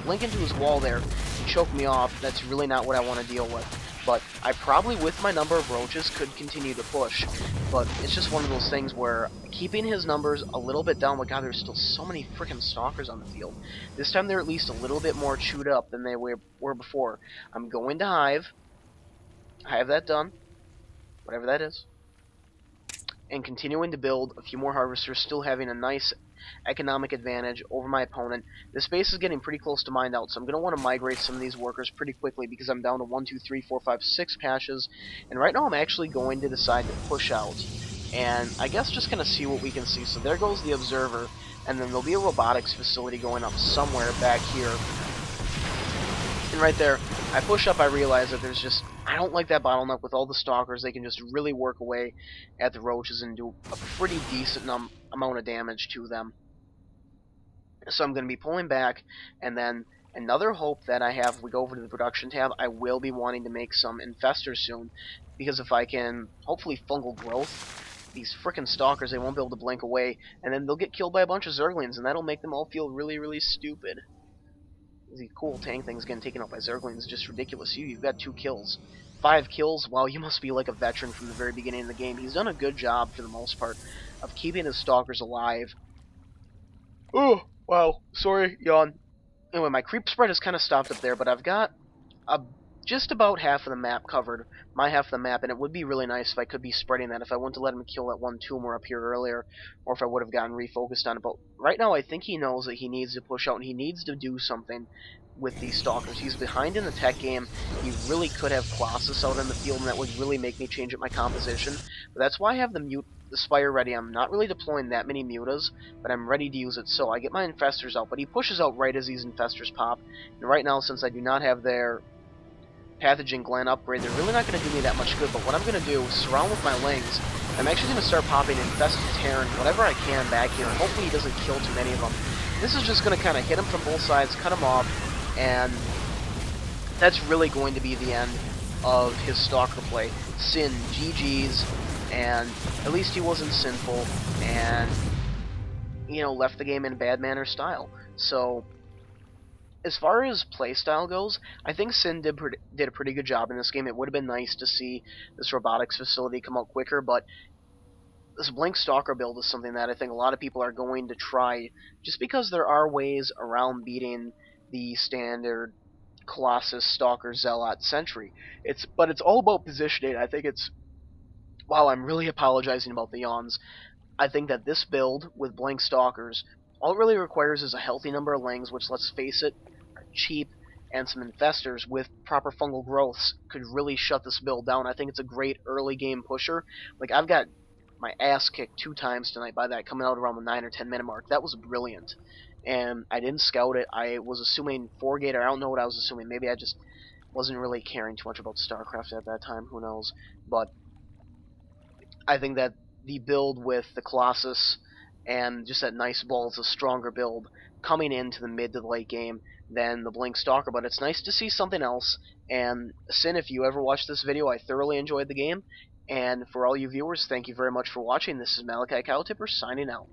blink into his wall there and choke me off, that's really not what I want to deal with. But I probably, with my number of roaches, could continue to push. But it's just one of those things where keeping his numbers a little bit down, but God, there's still so many freaking stalkers on the field. This time they're at least a little bit more chewed up than they were before. I'm going to hive. I have that done. Whatever that is. And continuing to build a few more harvesters, still having a nice economic advantage over my opponent. This base is getting pretty close to mined out, so I'm going to want to migrate some of these workers pretty quickly because I'm down to 1, 2, 3, 4, 5, 6 caches, and right now I'm actually going to decide to push out, and I guess just kind of see what we can see. So there goes the observer, and then there'll be a robotics facility going up somewhere back here. And right there, I push up, I realize that there's just, I don't like that bottleneck with all the stalkers. They can just really work away at the roaches and do a pretty decent amount of damage to them. So I'm going to be pulling back, and then another hope that I have, if we go over to the production tab, I will be wanting to make some infestors soon, because if I can, hopefully fungal growth, these frickin' stalkers, they won't be able to blink away, and then they'll get killed by a bunch of zerglings, and that'll make them all feel really, really stupid. These cool tank things getting taken out by zerglings is just ridiculous. You've got 2 kills. 5 kills? Wow, you must be like a veteran from the very beginning of the game. He's done a good job, for the most part, of keeping his stalkers alive. Oh, wow. Sorry, yawn. Anyway, my creep spread has kind of stopped up there, but I've got just about half of the map covered, my half of the map, and it would be really nice if I could be spreading that, if I wouldn't have let him kill that one tumor up here earlier, or if I would have gotten refocused on it. But right now I think he knows that he needs to push out, and he needs to do something with these stalkers. He's behind in the tech game. He really could have Colossus out in the field, and that would really make me change up my composition. But that's why I have the Spire ready. I'm not really deploying that many mutas, but I'm ready to use it. So I get my infestors out, but he pushes out right as these infestors pop. And right now, since I do not have their pathogen gland upgrade, they're really not going to do me that much good. But what I'm going to do is surround with my lings. I'm actually going to start popping infested Terran, whatever I can back here, and hopefully he doesn't kill too many of them. This is just going to kind of hit him from both sides, cut him off, and that's really going to be the end of his stalker play. Sinn, GG's, and at least he wasn't sinful, and, you know, left the game in bad manner style. So, as far as playstyle goes, I think Sinn did a pretty good job in this game. It would have been nice to see this robotics facility come out quicker, but this Blink Stalker build is something that I think a lot of people are going to try, just because there are ways around beating the standard Colossus, Stalker, Zealot, Sentry. But it's all about positioning. I think it's... Wow, I'm really apologizing about the yawns. I think that this build with Blink Stalkers, all it really requires is a healthy number of lings, which, let's face it, are cheap, and some infestors with proper fungal growths could really shut this build down. I think it's a great early game pusher. Like, I've got my ass kicked 2 times tonight by that, coming out around the 9 or 10 minute mark. That was brilliant. And I didn't scout it. I was assuming 4-gator. I don't know what I was assuming. Maybe I just wasn't really caring too much about StarCraft at that time. Who knows? But I think that the build with the Colossus and just that nice ball is a stronger build coming into the mid to the late game than the Blink Stalker, but it's nice to see something else. And Sinn, if you ever watched this video, I thoroughly enjoyed the game, and for all you viewers, thank you very much for watching. This is Malikicowtipper signing out.